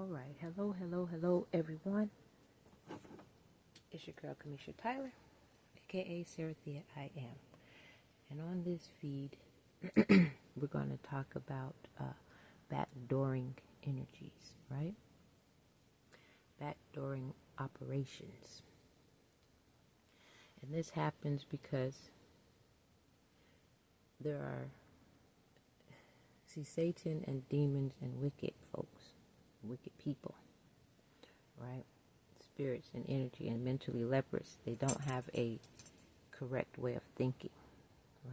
All right. Hello, hello, hello, everyone. It's your girl, Kamisha Tyler, aka Sarah Thea I Am. And on this feed, we're going to talk about backdooring energies, right? Backdooring operations. And this happens because there are, Satan and demons and wicked folks, wicked people, right? Spirits and energy and mentally leprous, they don't have a correct way of thinking,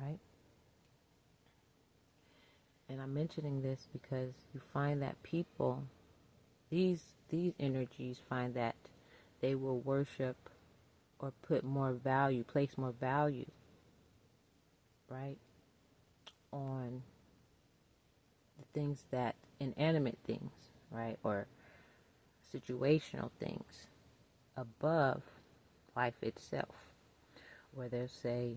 right? And I'm mentioning this because you find that people, these energies find that they will worship or put more value, place more value, right, on the things that, inanimate things, right, or situational things above life itself, where they'll say,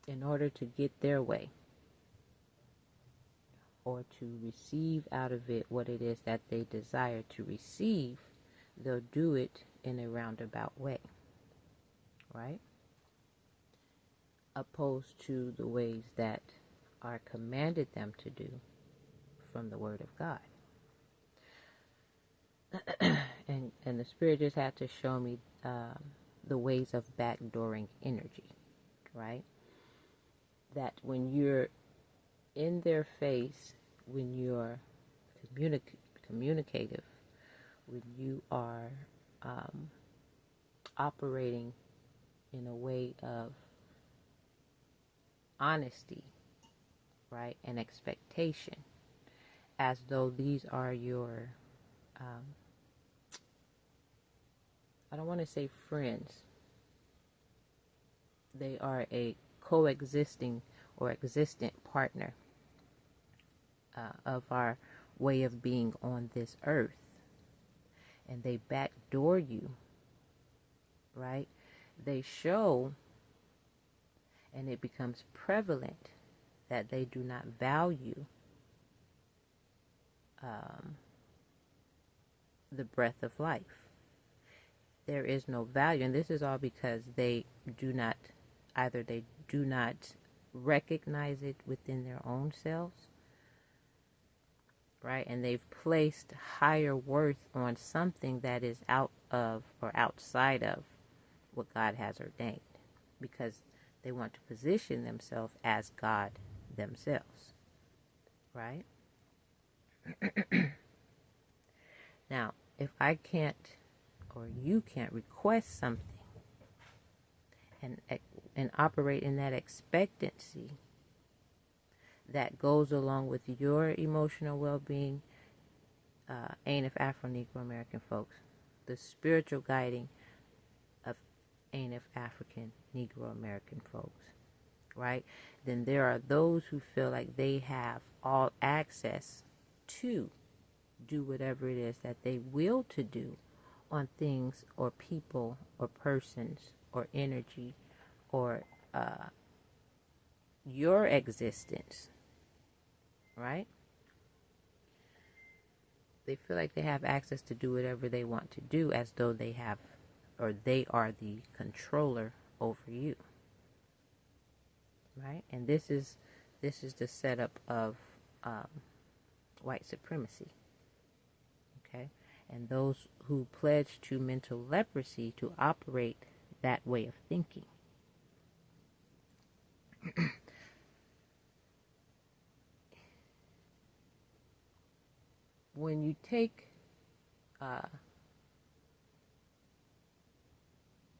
in order to get their way or to receive out of it what it is that they desire to receive, they'll do it in a roundabout way, right? Opposed to the ways that are commanded them to do from the Word of God. And the Spirit just had to show me the ways of backdooring energy, right? That when you're in their face, when you're communicative, when you are operating in a way of honesty, right, and expectation, as though these are your, I don't want to say friends, they are a coexisting or existent partner of our way of being on this earth, and they backdoor you, right? They show, and it becomes prevalent, that they do not value the breath of life. There is no value, and this is all because they do not recognize it within their own selves, right? And they've placed higher worth on something that is out of or outside of what God has ordained, because they want to position themselves as God themselves, right? Now, if I can't, or you can't request something and operate in that expectancy that goes along with your emotional well-being, ANF Afro-Negro American folks, the spiritual guiding of ANF African Negro American folks, right? Then there are those who feel like they have all access to do whatever it is that they will to do on things or people or persons or energy or your existence, right? They feel like they have access to do whatever they want to do, as though they have, or they are the controller over you, right? And this is the setup of white supremacy, okay? And those who pledge to mental leprosy to operate that way of thinking. When you take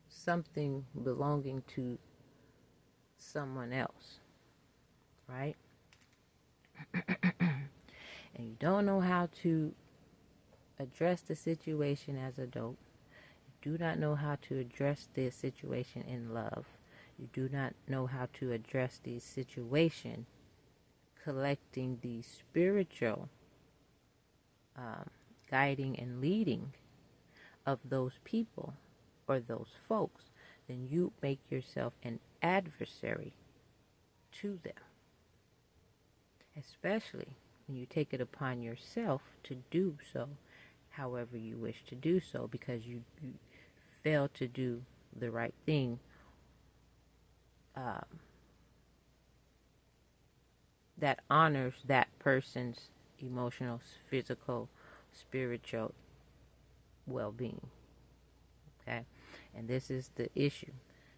something belonging to someone else, right? And you don't know how to address the situation as a dope. You do not know how to address the situation in love. You do not know how to address the situation collecting the spiritual guiding and leading of those people or those folks, then you make yourself an adversary to them. Especially when you take it upon yourself to do so however you wish to do so, because you fail to do the right thing, that honors that person's emotional, physical, spiritual well-being. Okay? And this is the issue,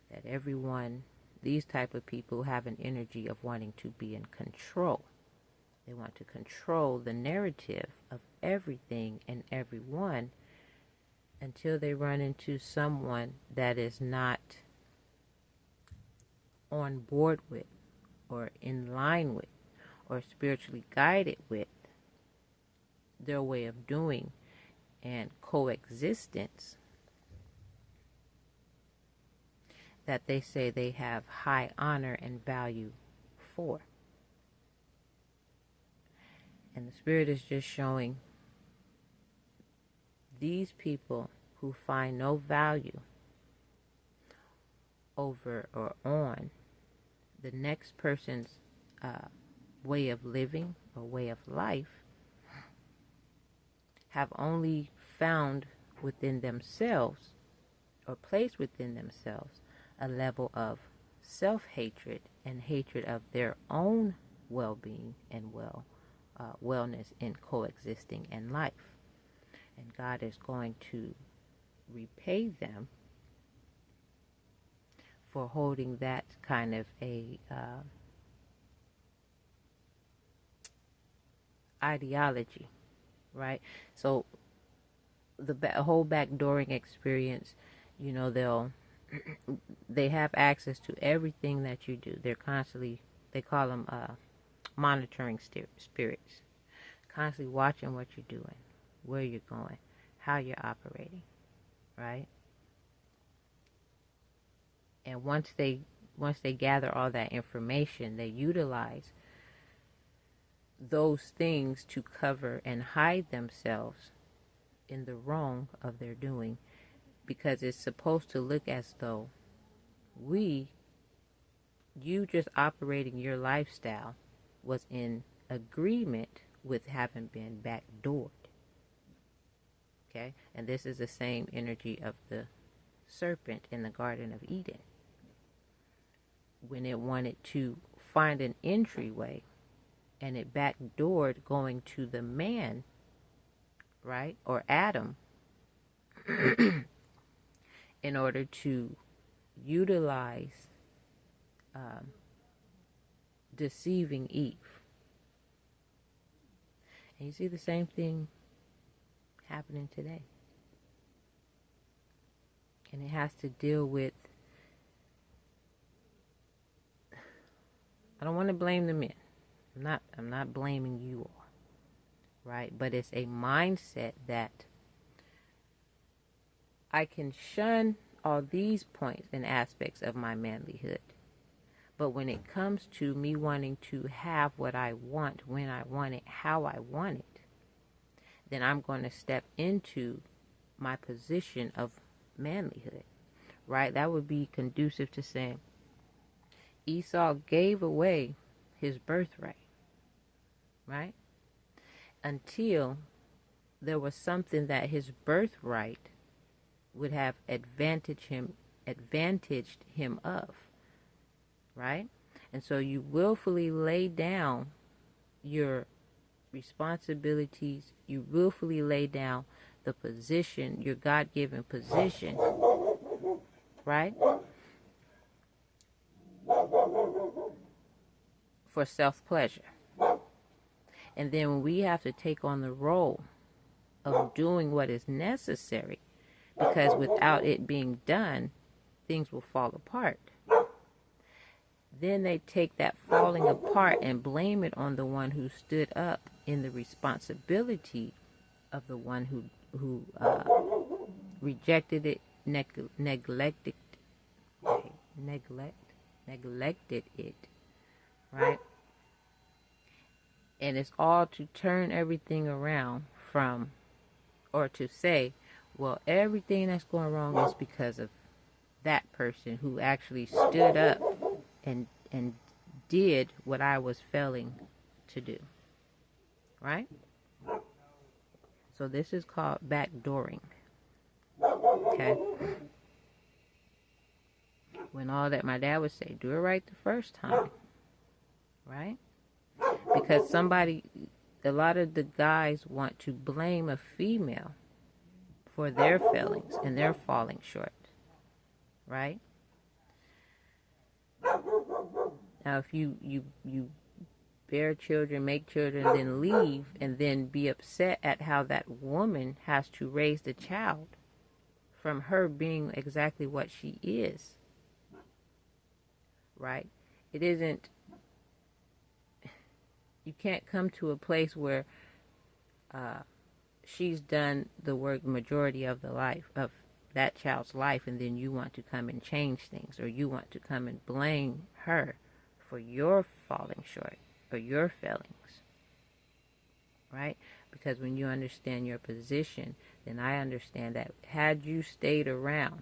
that everyone, these type of people have an energy of wanting to be in control. They want to control the narrative of everything and everyone until they run into someone that is not on board with, or in line with, or spiritually guided with their way of doing and coexistence, that they say they have high honor and value for. And the Spirit is just showing these people who find no value over or on the next person's way of living or way of life, have only found within themselves, or placed within themselves, a level of self-hatred and hatred of their own well-being and wellness in coexisting in life. And God is going to repay them for holding that kind of a ideology, right? So the whole backdooring experience, you know, they have access to everything that you do. They're constantly, they call them monitoring spirits, constantly watching what you're doing, where you're going, how you're operating, right? And once they gather all that information, they utilize those things to cover and hide themselves in the wrong of their doing, because it's supposed to look as though you just operating your lifestyle was in agreement with having been backdoored. Okay? And this is the same energy of the serpent in the Garden of Eden, when it wanted to find an entryway, and it backdoored going to the man, right, or Adam, in order to utilize deceiving Eve. And you see the same thing happening today. And it has to deal with, I don't want to blame the men. I'm not blaming you all, right? But it's a mindset that I can shun all these points and aspects of my manlyhood, but when it comes to me wanting to have what I want, when I want it, how I want it, then I'm going to step into my position of manlyhood, right? That would be conducive to saying Esau gave away his birthright, right? Until there was something that his birthright would have advantaged him of, right? And so you willfully lay down your responsibilities, you willfully lay down the position, your God-given position, right, for self-pleasure. And then when we have to take on the role of doing what is necessary, because without it being done, things will fall apart. Then they take that falling apart and blame it on the one who stood up in the responsibility of the one who rejected it, neglected it, right? And it's all to turn everything around from, or to say, well, everything that's going wrong is because of that person who actually stood up and did what I was failing to do. right? So this is called backdooring. Okay? When all that, my dad would say, do it right the first time, right? Because a lot of the guys want to blame a female for their failings and their falling short, right? Now, if you bear children, make children, then leave, and then be upset at how that woman has to raise the child from her being exactly what she is, right? It isn't, you can't come to a place where she's done the work majority of the life of that child's life, and then you want to come and change things, or you want to come and blame her for your falling short or your failings, right? Because when you understand your position, then I understand that had you stayed around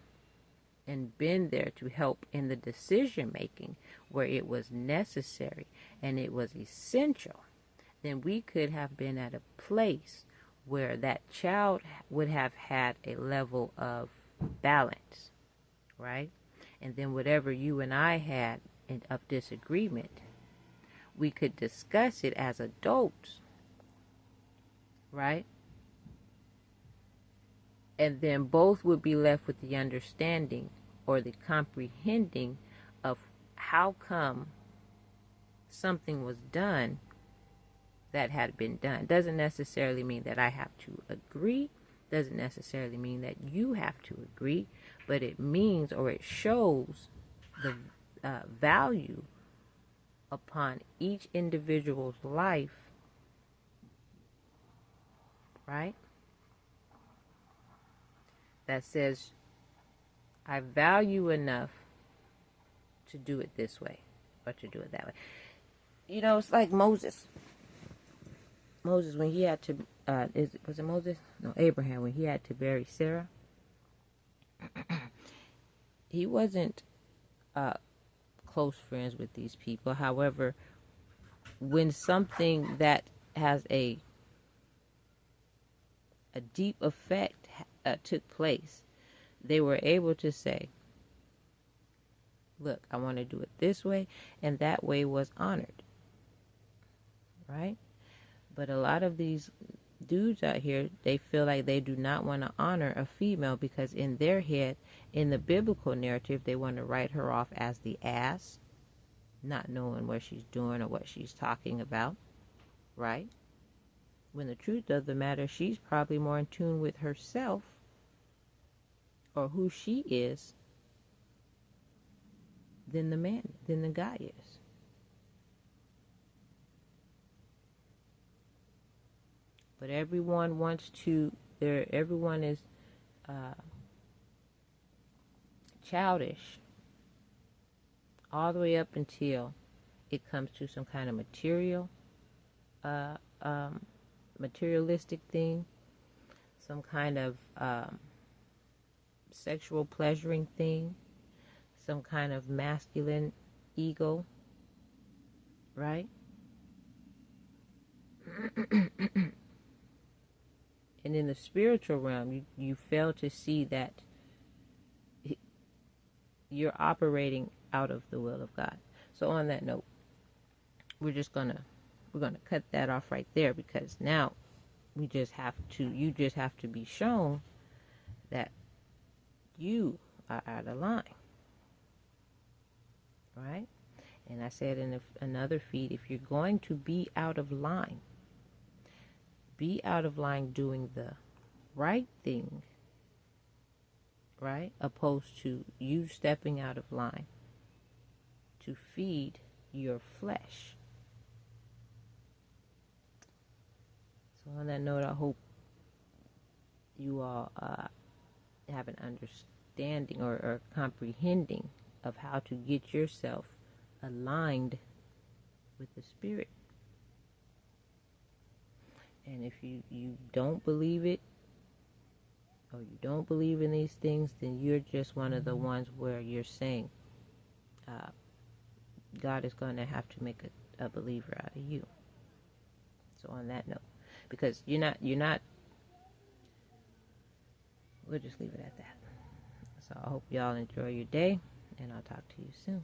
and been there to help in the decision making where it was necessary and it was essential, then we could have been at a place where that child would have had a level of balance, right? And then whatever you and I had of disagreement, we could discuss it as adults, right? And then both would be left with the understanding or the comprehending of how come something was done that had been done. Doesn't necessarily mean that I have to agree. Doesn't necessarily mean that you have to agree. But it means, or it shows, the value upon each individual's life, right? That says, I value enough to do it this way or to do it that way. You know, it's like Moses. Moses, when he had to, was it Moses? No, Abraham, when he had to bury Sarah. He wasn't close friends with these people. However, when something that has a deep effect took place, they were able to say, look, I want to do it this way, and that way was honored, right? But a lot of these dudes out here, they feel like they do not want to honor a female because in their head, in the biblical narrative, they want to write her off as the ass, not knowing what she's doing or what she's talking about, right? When the truth of the matter, she's probably more in tune with herself or who she is than the guy is. But everyone wants to, everyone is childish all the way up until it comes to some kind of materialistic thing, some kind of sexual pleasuring thing, some kind of masculine ego, right? And in the spiritual realm, you fail to see that you're operating out of the will of God. So on that note, we're gonna cut that off right there, because now you just have to be shown that you are out of line, right? And I said in another feed, if you're going to be out of line, be out of line doing the right thing, right? Opposed to you stepping out of line to feed your flesh. So on that note, I hope you all have an understanding or comprehending of how to get yourself aligned with the Spirit. And if you don't believe it, or you don't believe in these things, then you're just one of the ones where you're saying God is going to have to make a believer out of you. So on that note, because you're not, we'll just leave it at that. So I hope y'all enjoy your day, and I'll talk to you soon.